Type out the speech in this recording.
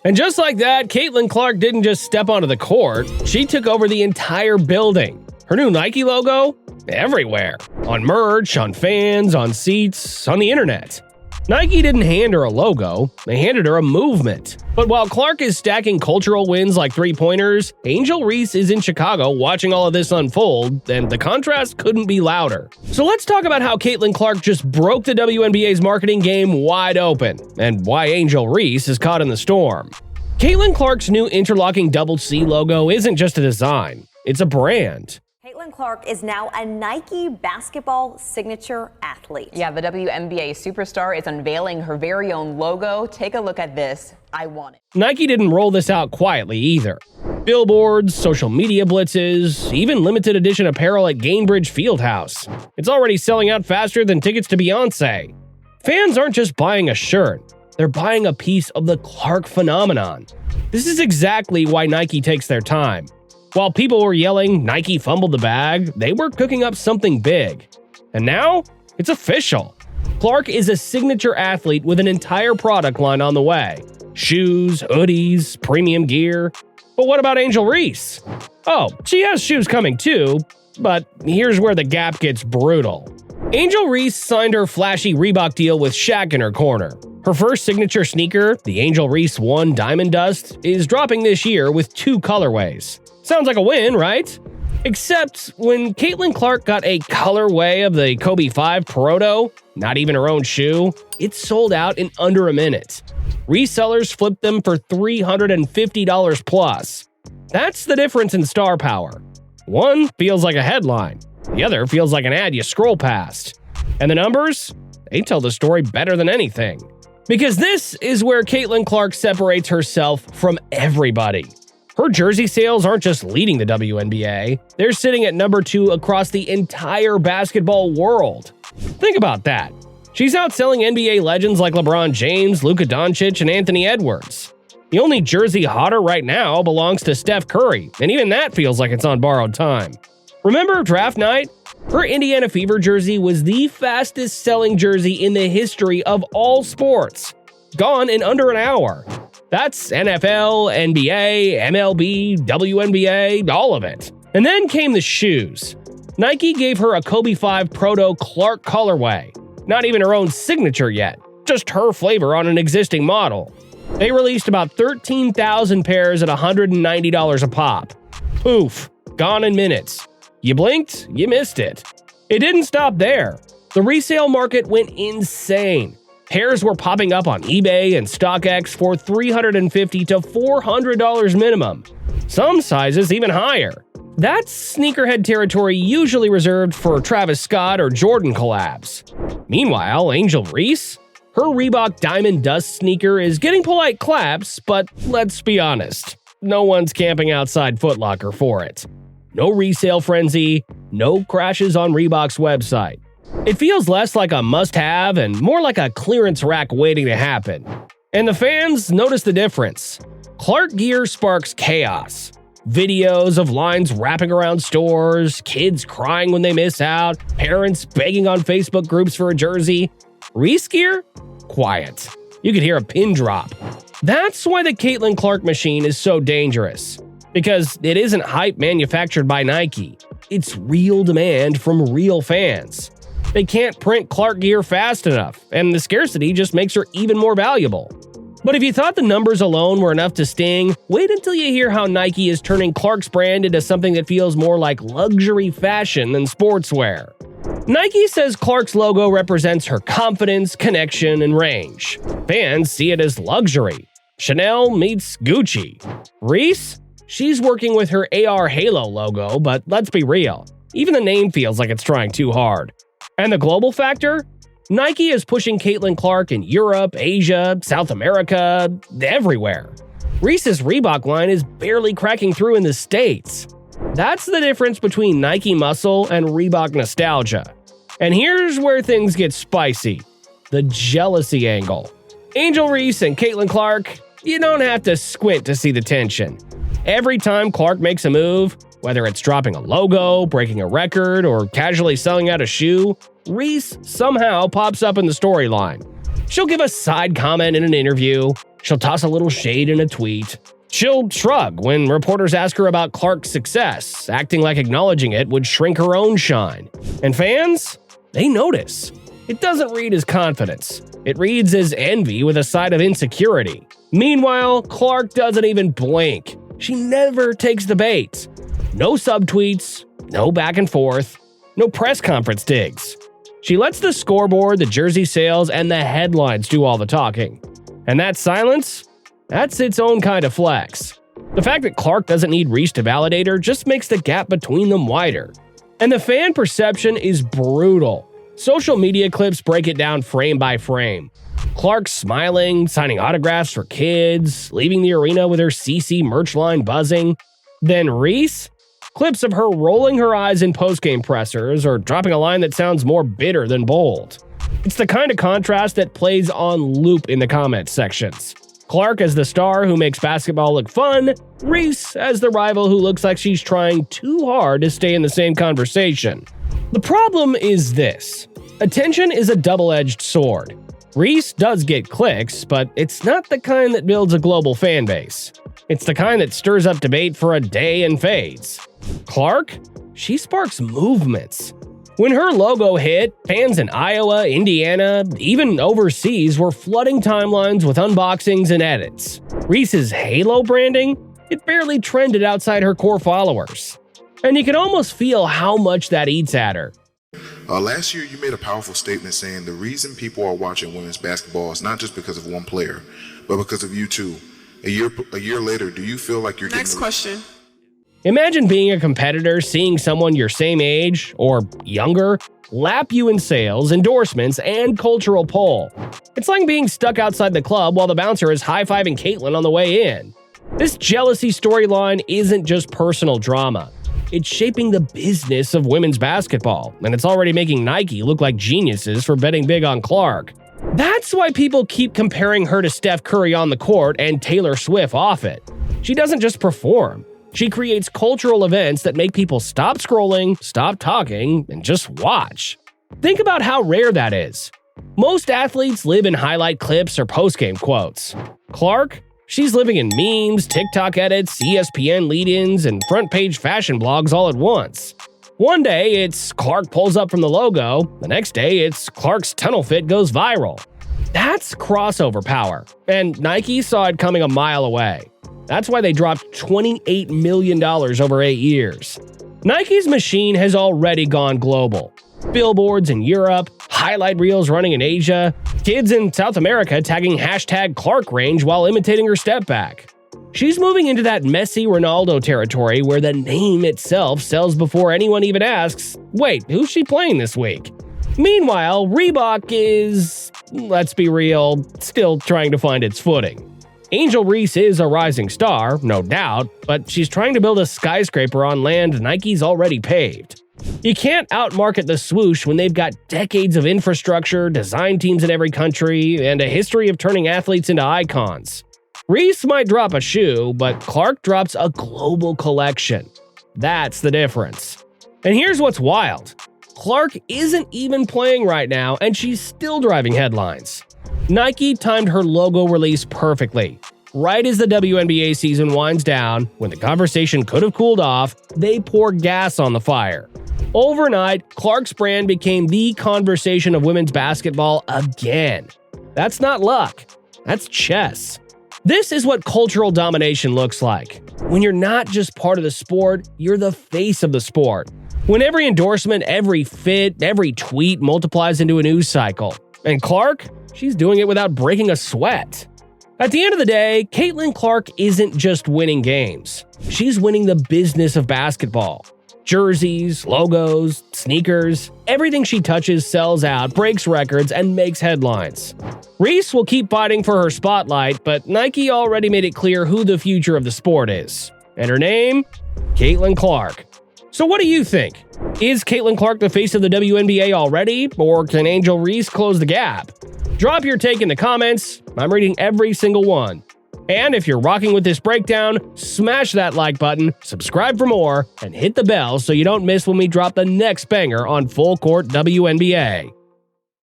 And just like that, Caitlin Clark didn't just step onto the court, she took over the entire building. Her new Nike logo? Everywhere. On merch, on fans, on seats, on the internet. Nike didn't hand her a logo, they handed her a movement. But while Clark is stacking cultural wins like three-pointers, Angel Reese is in Chicago watching all of this unfold, and the contrast couldn't be louder. So let's talk about how Caitlin Clark just broke the WNBA's marketing game wide open, and why Angel Reese is caught in the storm. Caitlin Clark's new interlocking double C logo isn't just a design, it's a brand. Caitlin Clark is now a Nike basketball signature athlete. Yeah, the WNBA superstar is unveiling her very own logo. Take a look at this. I want it. Nike didn't roll this out quietly either. Billboards, social media blitzes, even limited edition apparel at Gainbridge Fieldhouse. It's already selling out faster than tickets to Beyonce. Fans aren't just buying a shirt, they're buying a piece of the Clark phenomenon. This is exactly why Nike takes their time. While people were yelling Nike fumbled the bag, they were cooking up something big. And now, it's official. Clark is a signature athlete with an entire product line on the way. Shoes, hoodies, premium gear. But what about Angel Reese? Oh, she has shoes coming too, but here's where the gap gets brutal. Angel Reese signed her flashy Reebok deal with Shaq in her corner. Her first signature sneaker, the Angel Reese 1 Diamond Dust, is dropping this year with 2 colorways. Sounds like a win, right? Except when Caitlin Clark got a colorway of the Kobe 5 Proto, not even her own shoe, it sold out in under a minute. Resellers flipped them for $350 plus. That's the difference in star power. One feels like a headline, the other feels like an ad you scroll past. And the numbers? They tell the story better than anything. Because this is where Caitlin Clark separates herself from everybody. Her jersey sales aren't just leading the WNBA, they're sitting at number 2 across the entire basketball world. Think about that. She's outselling NBA legends like LeBron James, Luka Doncic, and Anthony Edwards. The only jersey hotter right now belongs to Steph Curry, and even that feels like it's on borrowed time. Remember draft night? Her Indiana Fever jersey was the fastest selling jersey in the history of all sports. Gone in under an hour. That's NFL, NBA, MLB, WNBA, all of it. And then came the shoes. Nike gave her a Kobe 5 Proto Clark colorway. Not even her own signature yet, just her flavor on an existing model. They released about 13,000 pairs at $190 a pop. Poof, gone in minutes. You blinked, you missed it. It didn't stop there. The resale market went insane. Pairs were popping up on eBay and StockX for $350 to $400 minimum. Some sizes even higher. That's sneakerhead territory usually reserved for Travis Scott or Jordan collabs. Meanwhile, Angel Reese? Her Reebok Diamond Dust sneaker is getting polite claps, but let's be honest, no one's camping outside Foot Locker for it. No resale frenzy, no crashes on Reebok's website. It feels less like a must-have and more like a clearance rack waiting to happen. And the fans notice the difference. Clark gear sparks chaos. Videos of lines wrapping around stores, kids crying when they miss out, parents begging on Facebook groups for a jersey. Reese gear? Quiet. You could hear a pin drop. That's why the Caitlin Clark machine is so dangerous. Because it isn't hype manufactured by Nike. It's real demand from real fans. They can't print Clark gear fast enough, and the scarcity just makes her even more valuable. But if you thought the numbers alone were enough to sting, wait until you hear how Nike is turning Clark's brand into something that feels more like luxury fashion than sportswear. Nike says Clark's logo represents her confidence, connection, and range. Fans see it as luxury. Chanel meets Gucci. Reese? She's working with her AR Halo logo, but let's be real. Even the name feels like it's trying too hard. And the global factor? Nike is pushing Caitlin Clark in Europe, Asia, South America, everywhere. Reese's Reebok line is barely cracking through in the States. That's the difference between Nike muscle and Reebok nostalgia. And here's where things get spicy. The jealousy angle. Angel Reese and Caitlin Clark, you don't have to squint to see the tension. Every time Clark makes a move, whether it's dropping a logo, breaking a record, or casually selling out a shoe, Reese somehow pops up in the storyline. She'll give a side comment in an interview. She'll toss a little shade in a tweet. She'll shrug when reporters ask her about Clark's success, acting like acknowledging it would shrink her own shine. And fans? They notice. It doesn't read as confidence. It reads as envy with a side of insecurity. Meanwhile, Clark doesn't even blink. She never takes the bait. No subtweets, no back and forth, no press conference digs. She lets the scoreboard, the jersey sales, and the headlines do all the talking. And that silence? That's its own kind of flex. The fact that Clark doesn't need Reese to validate her just makes the gap between them wider. And the fan perception is brutal. Social media clips break it down frame by frame. Clark smiling, signing autographs for kids, leaving the arena with her CC merch line buzzing. Then Reese? Clips of her rolling her eyes in postgame pressers or dropping a line that sounds more bitter than bold. It's the kind of contrast that plays on loop in the comments sections. Clark as the star who makes basketball look fun, Reese as the rival who looks like she's trying too hard to stay in the same conversation. The problem is this. Attention is a double-edged sword. Reese does get clicks, but it's not the kind that builds a global fan base. It's the kind that stirs up debate for a day and fades. Clark? She sparks movements. When her logo hit, fans in Iowa, Indiana, even overseas were flooding timelines with unboxings and edits. Reese's Halo branding? It barely trended outside her core followers. And you can almost feel how much that eats at her. Last year, you made a powerful statement saying the reason people are watching women's basketball is not just because of one player, but because of you too. A year later, do you feel like you're Next question. Imagine being a competitor, seeing someone your same age, or younger, lap you in sales, endorsements, and cultural pull. It's like being stuck outside the club while the bouncer is high-fiving Caitlyn on the way in. This jealousy storyline isn't just personal drama. It's shaping the business of women's basketball, and it's already making Nike look like geniuses for betting big on Clark. That's why people keep comparing her to Steph Curry on the court and Taylor Swift off it. She doesn't just perform. She creates cultural events that make people stop scrolling, stop talking, and just watch. Think about how rare that is. Most athletes live in highlight clips or postgame quotes. Clark? She's living in memes, TikTok edits, ESPN lead-ins, and front-page fashion blogs all at once. One day, it's Clark pulls up from the logo. The next day, it's Clark's tunnel fit goes viral. That's crossover power, and Nike saw it coming a mile away. That's why they dropped $28 million over 8 years. Nike's machine has already gone global. Billboards in Europe, highlight reels running in Asia, kids in South America tagging #ClarkRange while imitating her step back. She's moving into that Messi Ronaldo territory where the name itself sells before anyone even asks, wait, who's she playing this week? Meanwhile, Reebok is, let's be real, still trying to find its footing. Angel Reese is a rising star, no doubt, but she's trying to build a skyscraper on land Nike's already paved. You can't outmarket the swoosh when they've got decades of infrastructure, design teams in every country, and a history of turning athletes into icons. Reese might drop a shoe, but Clark drops a global collection. That's the difference. And here's what's wild. Clark isn't even playing right now, and she's still driving headlines. Nike timed her logo release perfectly. Right as the WNBA season winds down, when the conversation could have cooled off, they pour gas on the fire. Overnight, Clark's brand became the conversation of women's basketball again. That's not luck. That's chess. This is what cultural domination looks like. When you're not just part of the sport, you're the face of the sport. When every endorsement, every fit, every tweet multiplies into a news cycle. And Clark? She's doing it without breaking a sweat. At the end of the day, Caitlin Clark isn't just winning games. She's winning the business of basketball. Jerseys, logos, sneakers, everything she touches sells out, breaks records, and makes headlines. Reese will keep fighting for her spotlight, but Nike already made it clear who the future of the sport is. And her name? Caitlin Clark. So what do you think? Is Caitlin Clark the face of the WNBA already, or can Angel Reese close the gap? Drop your take in the comments. I'm reading every single one. And if you're rocking with this breakdown, smash that like button, subscribe for more, and hit the bell so you don't miss when we drop the next banger on Full Court WNBA.